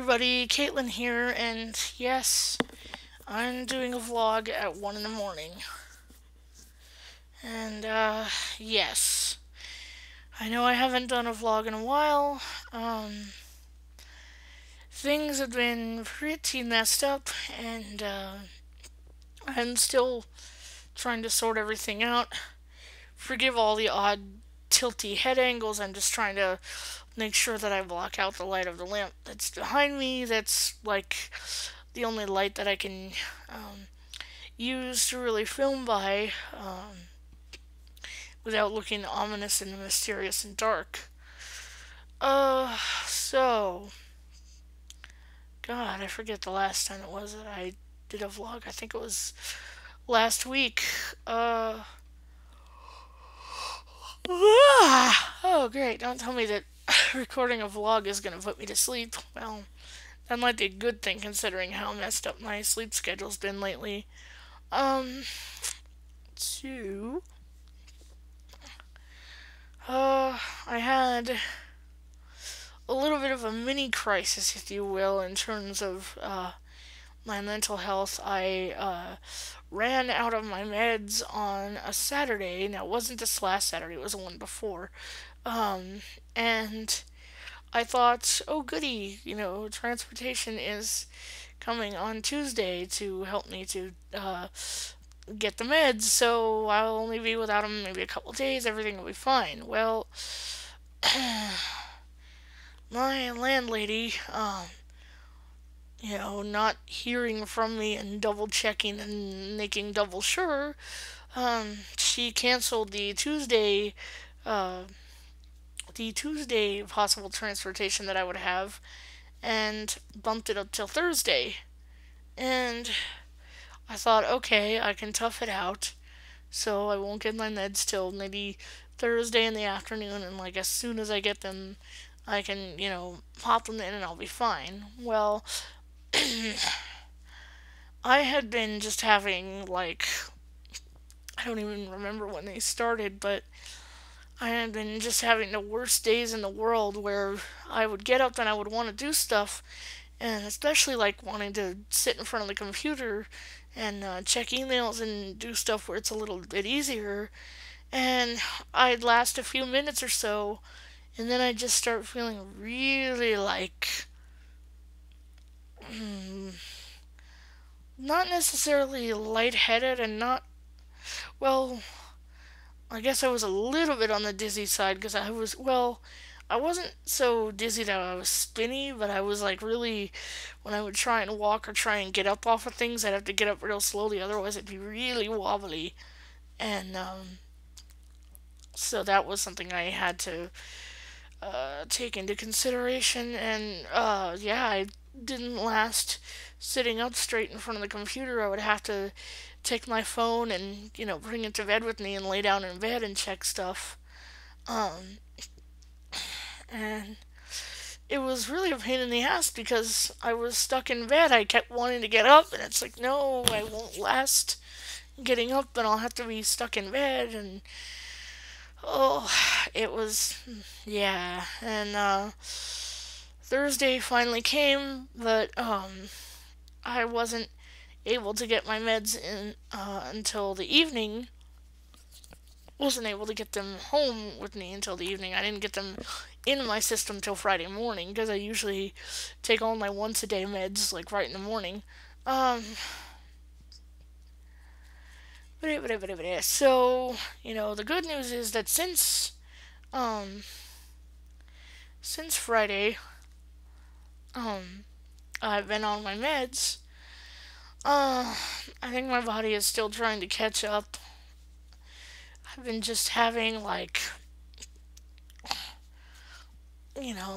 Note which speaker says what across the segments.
Speaker 1: everybody, Caitlin here, and yes, I'm doing a vlog at 1 in the morning. And, yes, I know I haven't done a vlog in a while. Things have been pretty messed up, and, I'm still trying to sort everything out. Forgive all the odd tilty head angles, I'm just trying to make sure that I block out the light of the lamp that's behind me. That's like the only light that I can use to really film by without looking ominous and mysterious and dark. So, God, I forget the last time it was that I did a vlog. I think it was last week. Oh, great. Don't tell me that recording a vlog is going to put me to sleep. Well, that might be a good thing considering how messed up my sleep schedule's been lately. Um, two. I had a little bit of a mini crisis, if you will, in terms of my mental health. I ran out of my meds on a Saturday. Now, it wasn't this last Saturday, it was the one before. And I thought, oh, goody, transportation is coming on Tuesday to help me to get the meds, so I'll only be without them maybe a couple days, everything will be fine. Well, my landlady, not hearing from me and double checking and making double sure, she canceled uh, the Tuesday possible transportation that I would have and bumped it up till Thursday. And I thought, okay, I can tough it out, so I won't get my meds till maybe Thursday in the afternoon, and like as soon as I get them, I can, pop them in and I'll be fine. Well, I had been just having, like, I don't even remember when they started, but I had been just having the worst days in the world where I would get up and I would want to do stuff, and especially like wanting to sit in front of the computer and check emails and do stuff where it's a little bit easier. And I'd last a few minutes or so, and then I'd just start feeling really like not necessarily lightheaded and not, well, I guess I was a little bit on the dizzy side because I wasn't so dizzy that I was spinny, but I was like really, when I would try and walk or try and get up off of things, I'd have to get up real slowly, otherwise it'd be really wobbly. And so that was something I had to take into consideration. And yeah, I didn't last sitting up straight in front of the computer. I would have to take my phone and, bring it to bed with me and lay down in bed and check stuff. Um, and it was really a pain in the ass because I was stuck in bed. I kept wanting to get up, and it's like, no, I won't last getting up, and I'll have to be stuck in bed. And oh, it was, yeah. And Thursday finally came, but I wasn't able to get my meds in until the evening. Wasn't able to get them home with me until the evening. I didn't get them in my system till Friday morning because I usually take all my once a day meds like right in the morning. Um, so the good news is that um since Friday, um I've been on my meds. Uh, I think my body is still trying to catch up. I've been just having like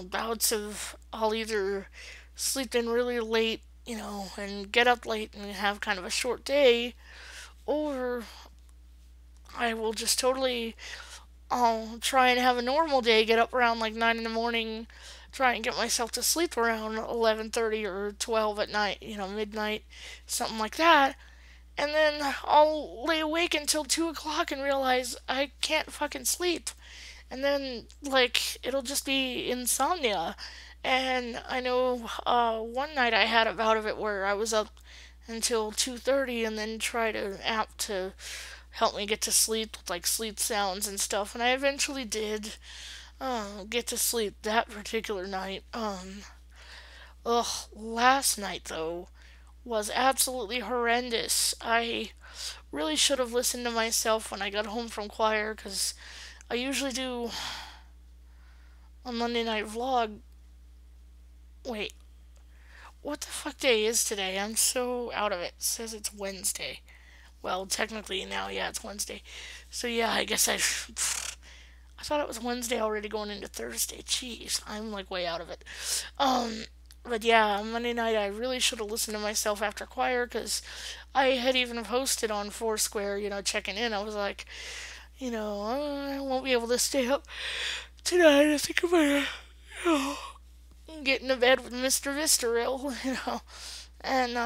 Speaker 1: bouts of I'll either sleep in really late, and get up late and have kind of a short day, or I will just totally I'll try and have a normal day, get up around like 9 in the morning, try and get myself to sleep around 11:30 or 12 at night, midnight, something like that. And then I'll lay awake until 2 o'clock and realize I can't fucking sleep. And then, like, it'll just be insomnia. And I know one night I had a bout of it where I was up until 2:30 and then tried an app to help me get to sleep with like sleep sounds and stuff. And I eventually did get to sleep that particular night. Last night though was absolutely horrendous. I really should have listened to myself when I got home from choir because I usually do a Monday night vlog. Wait, what the fuck day is today? I'm so out of it. It says it's Wednesday. Well, technically now, yeah, it's Wednesday. So yeah, I guess I thought it was Wednesday already going into Thursday. Jeez, I'm like way out of it. Um, but yeah, Monday night I really should have listened to myself after choir because I had even posted on Foursquare, checking in. I was like, I won't be able to stay up tonight. I think I'm gonna get into bed with Mr. Vistaril, And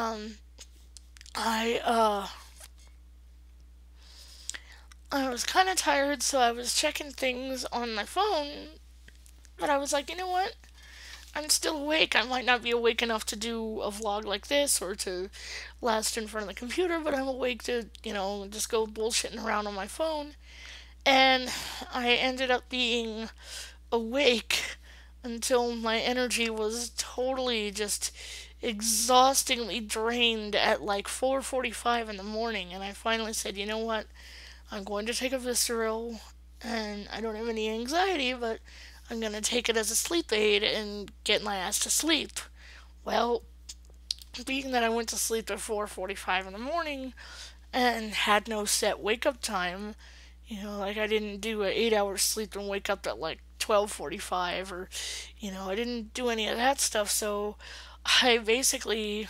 Speaker 1: I I was kind of tired, so I was checking things on my phone. But I was like, you know what? I'm still awake. I might not be awake enough to do a vlog like this or to last in front of the computer, but I'm awake to, just go bullshitting around on my phone. And I ended up being awake until my energy was totally just exhaustingly drained at like 4:45 in the morning, and I finally said, "You know what? I'm going to take a Visceral, and I don't have any anxiety, but I'm going to take it as a sleep aid and get my ass to sleep." Well, being that I went to sleep at 4:45 in the morning and had no set wake up time, like I didn't do an 8 hour sleep and wake up at like 12:45, or I didn't do any of that stuff. So I basically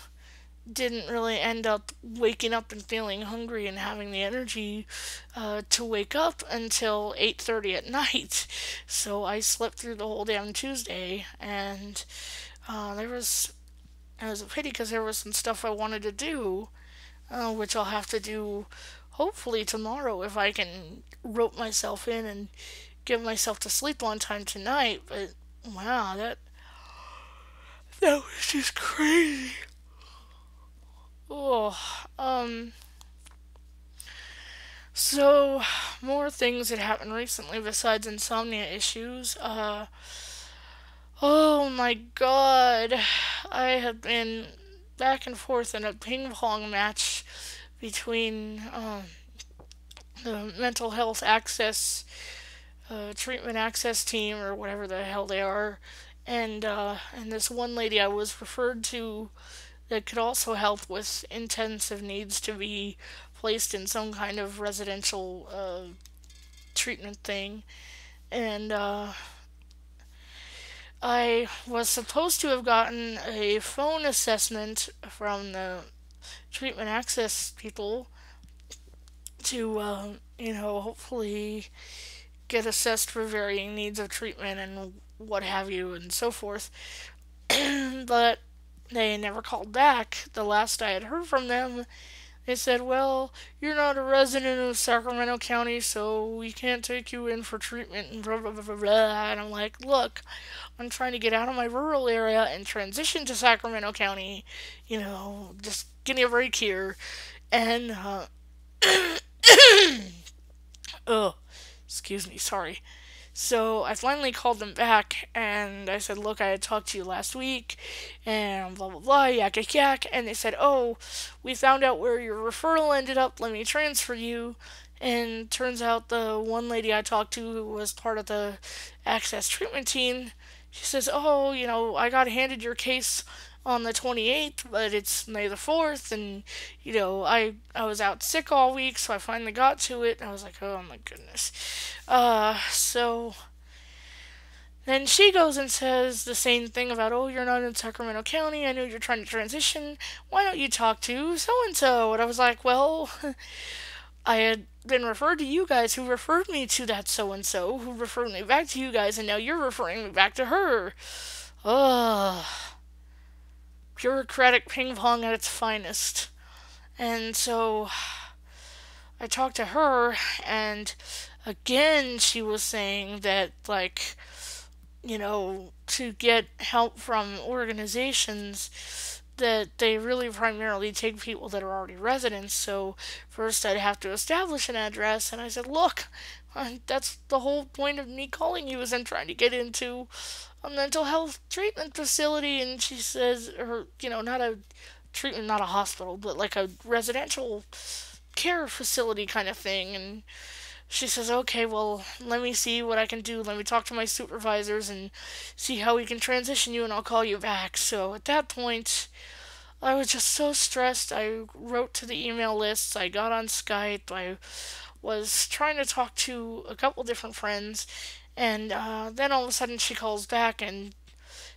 Speaker 1: didn't really end up waking up and feeling hungry and having the energy to wake up until 8:30 at night. So I slept through the whole damn Tuesday, and there was it was a pity because there was some stuff I wanted to do, which I'll have to do hopefully tomorrow if I can rope myself in and get myself to sleep on time tonight. But wow, that was just crazy. Oh, so more things that happened recently besides insomnia issues. Oh my god, I have been back and forth in a ping pong match between the mental health access treatment access team or whatever the hell they are, and this one lady I was referred to that could also help with intensive needs to be placed in some kind of residential treatment thing. And I was supposed to have gotten a phone assessment from the treatment access people to, hopefully get assessed for varying needs of treatment and what have you and so forth. But they never called back. The last I had heard from them, they said, "Well, you're not a resident of Sacramento County, so we can't take you in for treatment," and blah, blah, blah, blah, blah. And I'm like, look, I'm trying to get out of my rural area and transition to Sacramento County. Just give me a break here. And, oh, excuse me, sorry. So I finally called them back and I said, "Look, I had talked to you last week and blah blah blah, yak yak yak." And they said, "Oh, we found out where your referral ended up. Let me transfer you." And turns out the one lady I talked to who was part of the access treatment team, she says, "Oh, I got handed your case on the 28th, but it's May the 4th, and I was out sick all week, so I finally got to it." And I was like, "Oh my goodness." So then she goes and says the same thing about, "Oh, you're not in Sacramento County. I know you're trying to transition. Why don't you talk to so and so?" And I was like, "Well, I had been referred to you guys, who referred me to that so and so, who referred me back to you guys, and now you're referring me back to her." Ugh. Bureaucratic ping pong at its finest. And so I talked to her, and again, she was saying that, like, to get help from organizations that they really primarily take people that are already residents. So first I'd have to establish an address, and I said, look, that's the whole point of me calling you, is I'm trying to get into a mental health treatment facility. And she says, or, not a treatment, not a hospital, but like a residential care facility kind of thing. And she says, okay, well, let me see what I can do. Let me talk to my supervisors and see how we can transition you, and I'll call you back. So at that point, I was just so stressed. I wrote to the email lists. I got on Skype. I was trying to talk to a couple different friends. And then all of a sudden she calls back and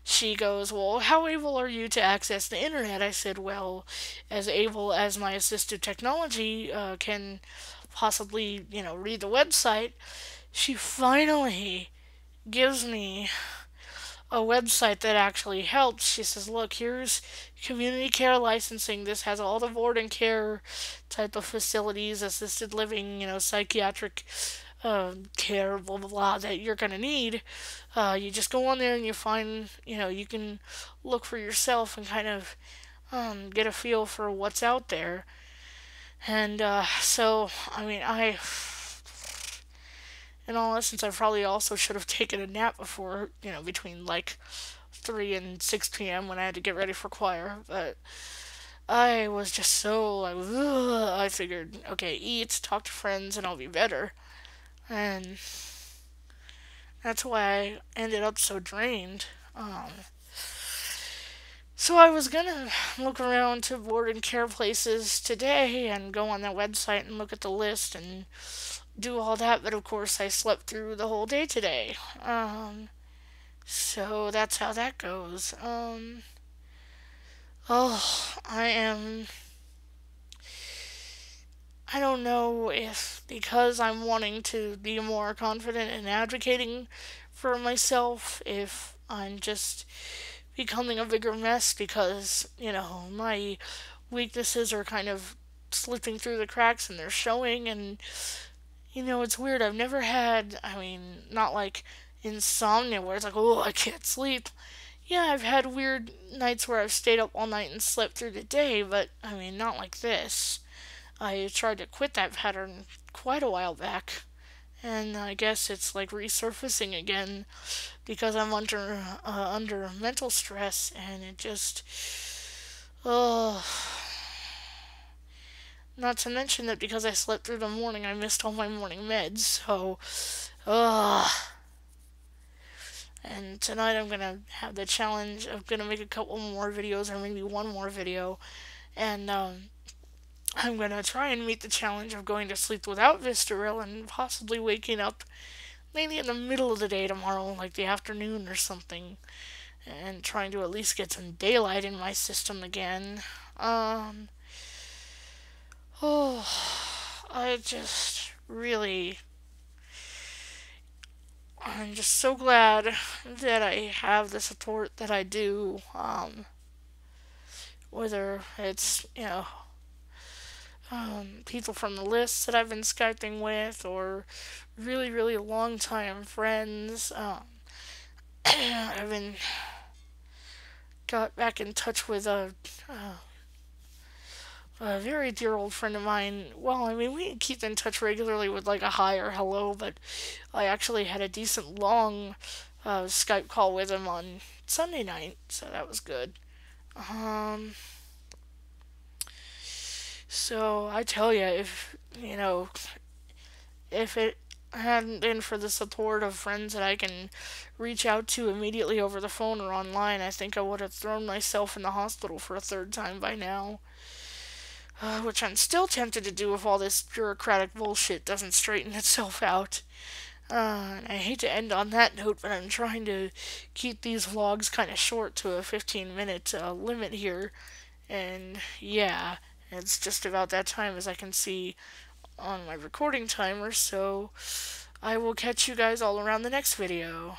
Speaker 1: she goes, well, how able are you to access the internet? I said, well, as able as my assistive technology can possibly, read the website. She finally gives me a website that actually helps. She says, look, here's community care licensing. This has all the ward and care type of facilities, assisted living, psychiatric care, blah, blah, blah, that you're going to need. You just go on there and you find, you can look for yourself and kind of get a feel for what's out there. And so, in all essence, I probably also should have taken a nap before, between like 3 and 6 p.m. when I had to get ready for choir. But I was just so like, ugh. I figured, okay, eat, talk to friends, and I'll be better. And that's why I ended up so drained. So I was gonna look around to board and care places today and go on that website and look at the list and do all that, but of course I slept through the whole day today. So that's how that goes. I am. I don't know if because I'm wanting to be more confident in advocating for myself, if I'm just becoming a bigger mess because, my weaknesses are kind of slipping through the cracks and they're showing. And it's weird. I've never had, not like insomnia where it's like, oh, I can't sleep. Yeah, I've had weird nights where I've stayed up all night and slept through the day, but not like this. I tried to quit that pattern quite a while back, and I guess it's like resurfacing again because I'm under mental stress, and it just, oh, not to mention that because I slept through the morning, I missed all my morning meds. So, ugh. And tonight I'm gonna have the challenge of gonna make a couple more videos, or maybe one more video, and I'm gonna try and meet the challenge of going to sleep without Vistaril and possibly waking up maybe in the middle of the day tomorrow, like the afternoon or something, and trying to at least get some daylight in my system again. Oh, I just really, I'm just so glad that I have the support that I do. Whether it's, people from the list that I've been Skyping with, or really, really long time friends. I've been got back in touch with a very dear old friend of mine. Well, we keep in touch regularly with like a hi or hello, but I actually had a decent long Skype call with him on Sunday night, so that was good. So I tell you, if it hadn't been for the support of friends that I can reach out to immediately over the phone or online, I think I would have thrown myself in the hospital for a third time by now. Which I'm still tempted to do if all this bureaucratic bullshit doesn't straighten itself out. And I hate to end on that note, but I'm trying to keep these vlogs kind of short to a 15-minute limit here. And yeah, it's just about that time, as I can see on my recording timer, so I will catch you guys all around the next video.